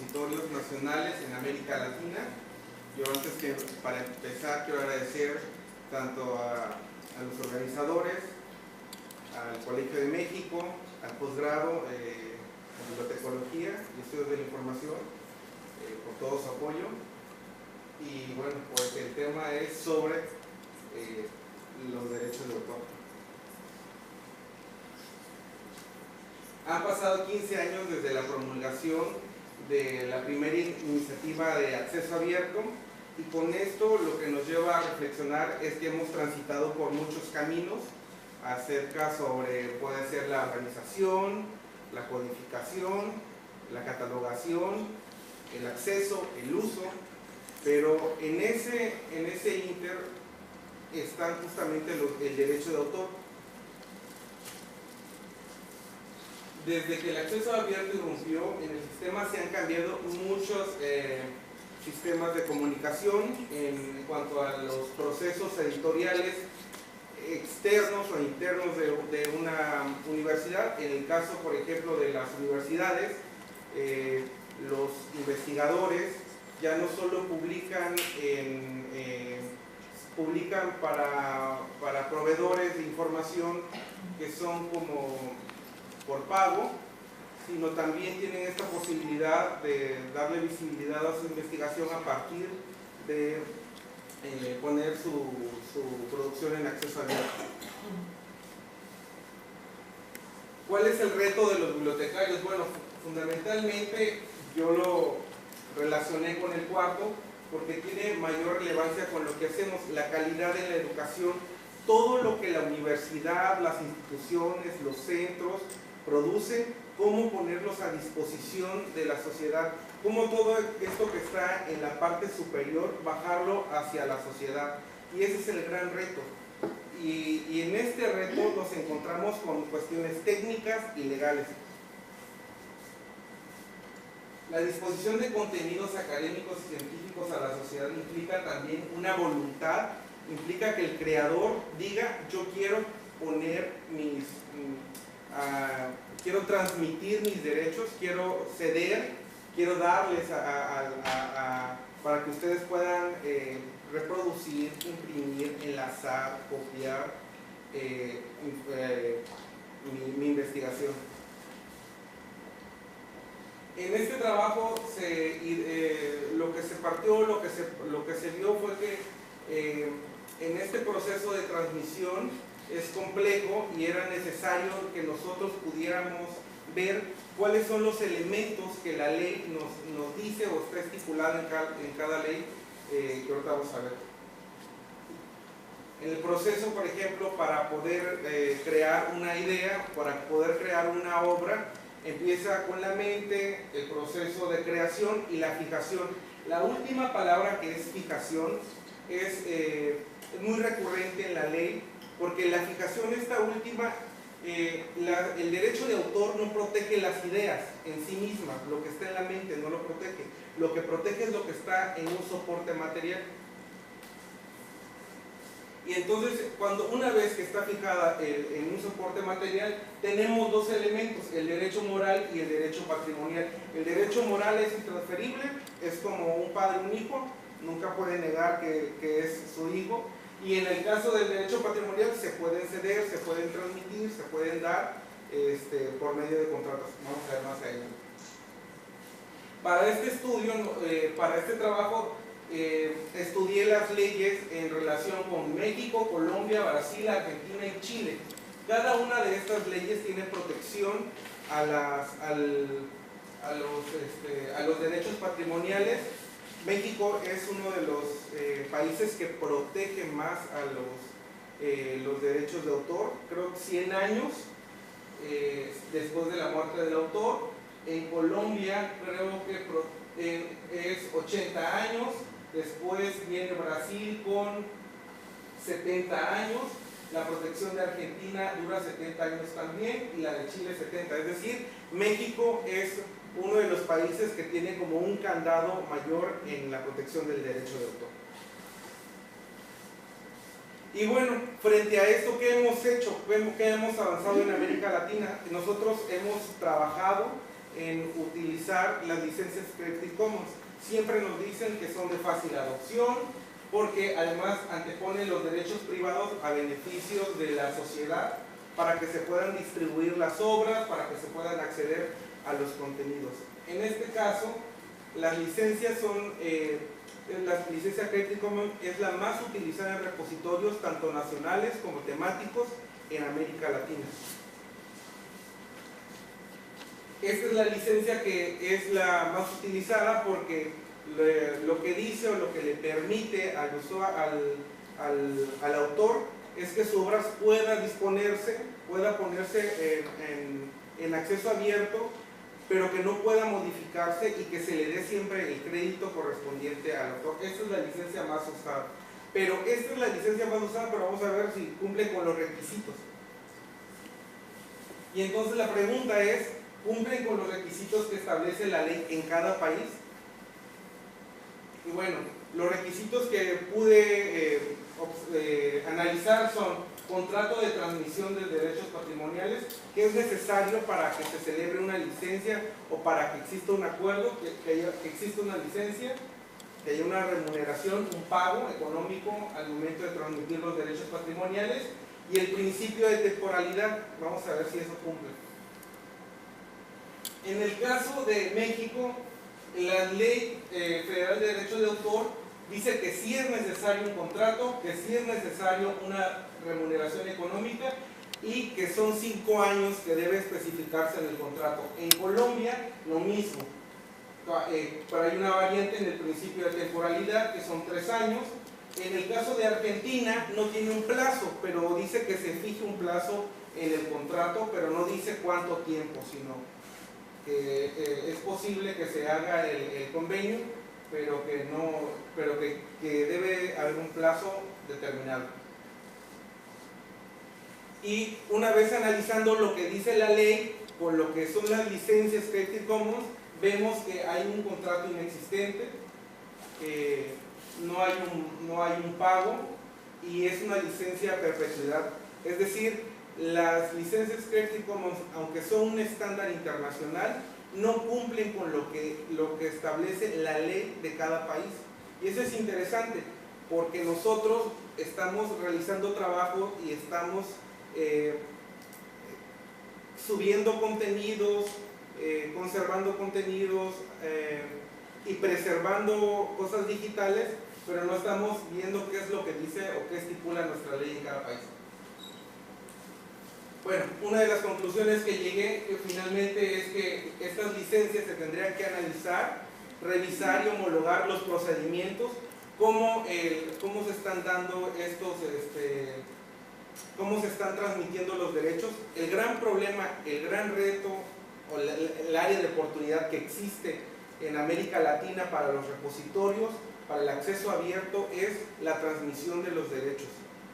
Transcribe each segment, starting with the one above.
compositorios nacionales en América Latina. Yo antes que para empezar quiero agradecer tanto a los organizadores, al Colegio de México, al posgrado en Bibliotecología y Estudios de la Información por todo su apoyo. Y bueno, pues el tema es sobre los derechos de autor. Han pasado 15 años desde la promulgación de la primera iniciativa de acceso abierto, y con esto lo que nos lleva a reflexionar es que hemos transitado por muchos caminos acerca sobre, puede ser la organización, la codificación, la catalogación, el acceso, el uso, pero en ese ínter están justamente el derecho de autor. Desde que el acceso abierto irrumpió en el sistema se han cambiado muchos sistemas de comunicación en cuanto a los procesos editoriales externos o internos de una universidad. En el caso, por ejemplo, de las universidades, los investigadores ya no solo publican publican para proveedores de información que son como por pago, sino también tienen esta posibilidad de darle visibilidad a su investigación a partir de poner su producción en acceso abierto. ¿Cuál es el reto de los bibliotecarios? Bueno, fundamentalmente yo lo relacioné con el cuarto porque tiene mayor relevancia con lo que hacemos, la calidad de la educación, todo lo que la universidad, las instituciones, los centros producen, cómo ponerlos a disposición de la sociedad, cómo todo esto que está en la parte superior, bajarlo hacia la sociedad. Y ese es el gran reto. Y en este reto nos encontramos con cuestiones técnicas y legales. La disposición de contenidos académicos y científicos a la sociedad implica también una voluntad, implica que el creador diga: yo quiero poner quiero transmitir mis derechos, quiero ceder, quiero darles para que ustedes puedan reproducir, imprimir, enlazar, copiar mi investigación. En este trabajo lo que se partió, lo que se vio fue que en este proceso de transmisión es complejo y era necesario que nosotros pudiéramos ver cuáles son los elementos que la ley nos dice o está estipulado en cada ley, que ahorita vamos a ver. En el proceso, por ejemplo, para poder crear una idea, para poder crear una obra, empieza con la mente, el proceso de creación y la fijación. La última palabra, que es fijación, es muy recurrente en la ley, porque la fijación esta última, el derecho de autor no protege las ideas en sí mismas, lo que está en la mente no lo protege, lo que protege es lo que está en un soporte material. Y entonces, una vez que está fijada en un soporte material, tenemos dos elementos, el derecho moral y el derecho patrimonial. El derecho moral es intransferible, es como un padre un hijo, nunca puede negar que es su hijo. Y en el caso del derecho patrimonial se pueden ceder, se pueden transmitir, se pueden dar por medio de contratos. Vamos a ver más adelante. Para este estudio, para este trabajo, estudié las leyes en relación con México, Colombia, Brasil, Argentina y Chile. Cada una de estas leyes tiene protección a los derechos patrimoniales. México es uno de los países que protege más a los derechos de autor, creo que 100 años después de la muerte del autor. En Colombia creo que es 80 años, después viene Brasil con 70 años, la protección de Argentina dura 70 años también y la de Chile 70, es decir, México es uno de los países que tiene como un candado mayor en la protección del derecho de autor. Y bueno, frente a esto, ¿qué hemos hecho? ¿Qué hemos avanzado en América Latina? Nosotros hemos trabajado en utilizar las licencias Creative Commons. Siempre nos dicen que son de fácil adopción, porque además anteponen los derechos privados a beneficios de la sociedad para que se puedan distribuir las obras, para que se puedan acceder a los contenidos. En este caso, las licencias son, la licencia Creative Commons es la más utilizada en repositorios tanto nacionales como temáticos en América Latina. Esta es la licencia que es la más utilizada porque lo que dice o lo que le permite al autor es que su obra pueda ponerse en acceso abierto, pero que no pueda modificarse y que se le dé siempre el crédito correspondiente al autor. Esta es la licencia más usada. Pero esta es la licencia más usada, pero vamos a ver si cumple con los requisitos. Y entonces la pregunta es, ¿cumplen con los requisitos que establece la ley en cada país? Y bueno, los requisitos que pude analizar son contrato de transmisión de derechos patrimoniales, que es necesario para que se celebre una licencia o para que exista un acuerdo, que exista una licencia, que haya una remuneración, un pago económico al momento de transmitir los derechos patrimoniales, y el principio de temporalidad. Vamos a ver si eso cumple. En el caso de México, la Ley Federal de Derecho de Autor dice que sí es necesario un contrato, que sí es necesario una remuneración económica y que son 5 años que debe especificarse en el contrato. En Colombia, lo mismo, pero hay una variante en el principio de temporalidad que son 3 años. En el caso de Argentina no tiene un plazo, pero dice que se fije un plazo en el contrato, pero no dice cuánto tiempo, sino que es posible que se haga el convenio, pero que debe haber un plazo determinado. Y una vez analizando lo que dice la ley con lo que son las licencias Creative Commons, vemos que hay un contrato inexistente, no hay un pago y es una licencia a perpetuidad. Es decir, las licencias Creative Commons, aunque son un estándar internacional, no cumplen con lo que establece la ley de cada país. Y eso es interesante, porque nosotros estamos realizando trabajo y estamos subiendo contenidos, conservando contenidos y preservando cosas digitales, pero no estamos viendo qué es lo que dice o qué estipula nuestra ley en cada país. Bueno, una de las conclusiones que llegué finalmente es que estas licencias se tendrían que analizar, revisar y homologar los procedimientos, cómo se están dando estos, cómo se están transmitiendo los derechos. El gran problema, el gran reto o el área de oportunidad que existe en América Latina para los repositorios, para el acceso abierto, es la transmisión de los derechos.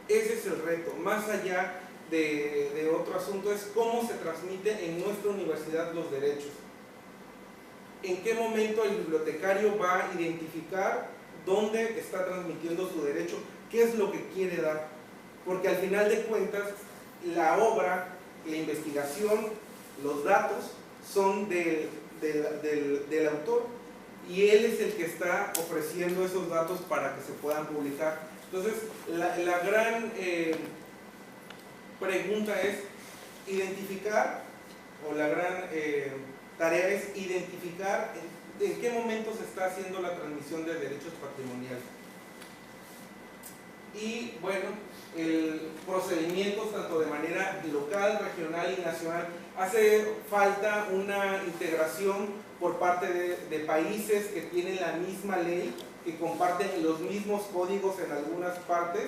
Ese es el reto, más allá de otro asunto, es cómo se transmite en nuestra universidad los derechos. En qué momento el bibliotecario va a identificar dónde está transmitiendo su derecho, qué es lo que quiere dar, porque al final de cuentas la obra, la investigación, los datos son del autor, y él es el que está ofreciendo esos datos para que se puedan publicar. Entonces la gran pregunta es identificar, o la gran tarea es identificar en qué momento se está haciendo la transmisión de derechos patrimoniales. Y bueno, el procedimiento tanto de manera local, regional y nacional. Hace falta una integración por parte de países que tienen la misma ley, que comparten los mismos códigos en algunas partes,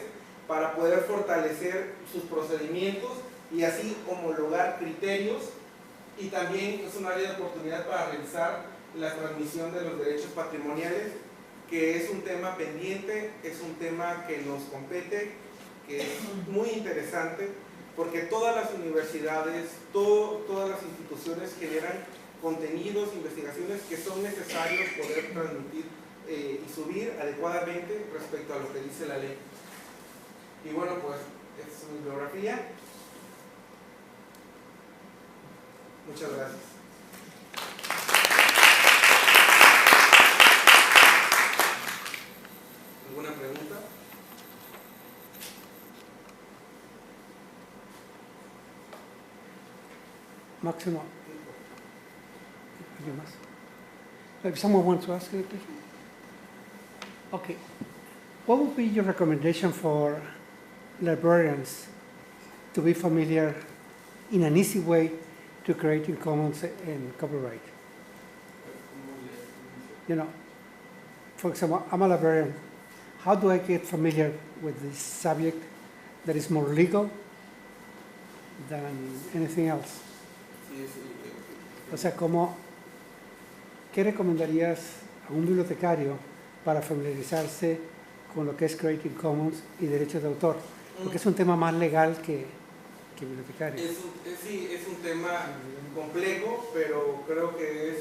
para poder fortalecer sus procedimientos y así homologar criterios. Y también es un área de oportunidad para revisar la transmisión de los derechos patrimoniales, que es un tema pendiente, es un tema que nos compete, que es muy interesante, porque todas las universidades, todas las instituciones generan contenidos, investigaciones que son necesarios poder transmitir y subir adecuadamente respecto a lo que dice la ley. Y bueno, pues es mi bibliografía. Muchas gracias. Máximo. ¿Alguien más? If someone wants to ask any question? Okay. What would be your recommendation for librarians to be familiar in an easy way to Creative Commons and copyright? You know, for example, I'm a librarian. How do I get familiar with this subject that is more legal than anything else? O sea, ¿qué recomendarías a un bibliotecario para familiarizarse con lo que es Creative Commons y derechos de autor? Porque es un tema más legal que bibliotecario. Sí, es un tema complejo, pero creo que es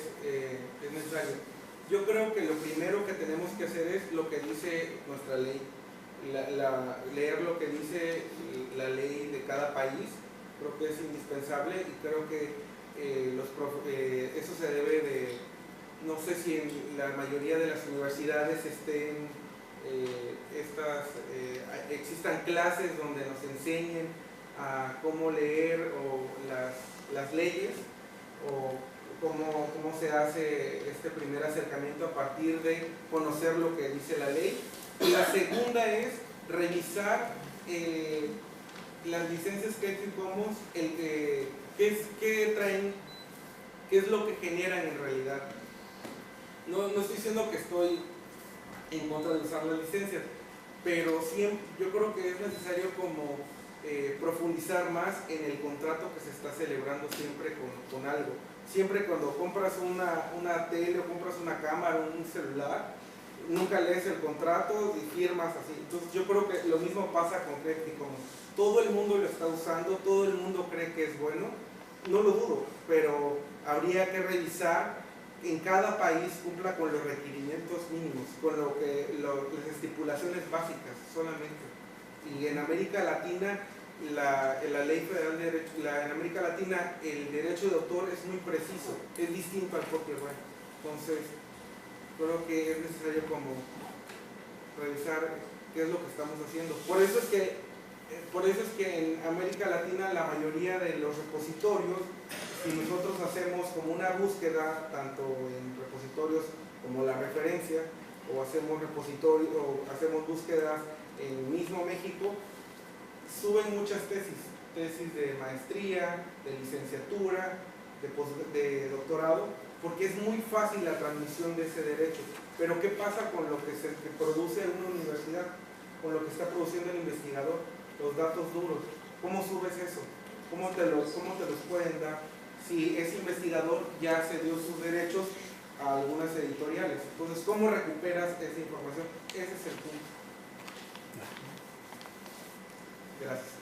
necesario. Yo creo que lo primero que tenemos que hacer es lo que dice nuestra ley, leer lo que dice la ley de cada país. Creo que es indispensable y creo que eso se debe de, no sé si en la mayoría de las universidades existan clases donde nos enseñen a cómo leer o las leyes o cómo se hace este primer acercamiento a partir de conocer lo que dice la ley. Y la segunda es revisar las licencias Creative Commons, qué traen, qué es lo que generan en realidad. No estoy diciendo que estoy en contra de usar las licencias, pero siempre, yo creo que es necesario como profundizar más en el contrato que se está celebrando siempre con algo. Siempre cuando compras una tele o compras una cámara o un celular, nunca lees el contrato y firmas así. Entonces yo creo que lo mismo pasa con Creative Commons. Todo el mundo lo está usando, todo el mundo cree que es bueno, no lo dudo, pero habría que revisar que en cada país cumpla con los requerimientos mínimos, con las estipulaciones básicas solamente. Y en América Latina, la ley federal de derecho, en América Latina el derecho de autor es muy preciso, es distinto al copyright. Entonces, creo que es necesario como revisar qué es lo que estamos haciendo. Por eso es que en América Latina la mayoría de los repositorios, si nosotros hacemos como una búsqueda, tanto en repositorios como la referencia, o hacemos búsquedas en mismo México, suben muchas tesis de maestría, de licenciatura, de doctorado, porque es muy fácil la transmisión de ese derecho. Pero ¿qué pasa con lo que se produce en una universidad? Con lo que está produciendo el investigador, los datos duros. ¿Cómo subes eso? ¿Cómo te los pueden dar? Si ese investigador ya cedió sus derechos a algunas editoriales. Entonces, ¿cómo recuperas esa información? Ese es el punto. Gracias.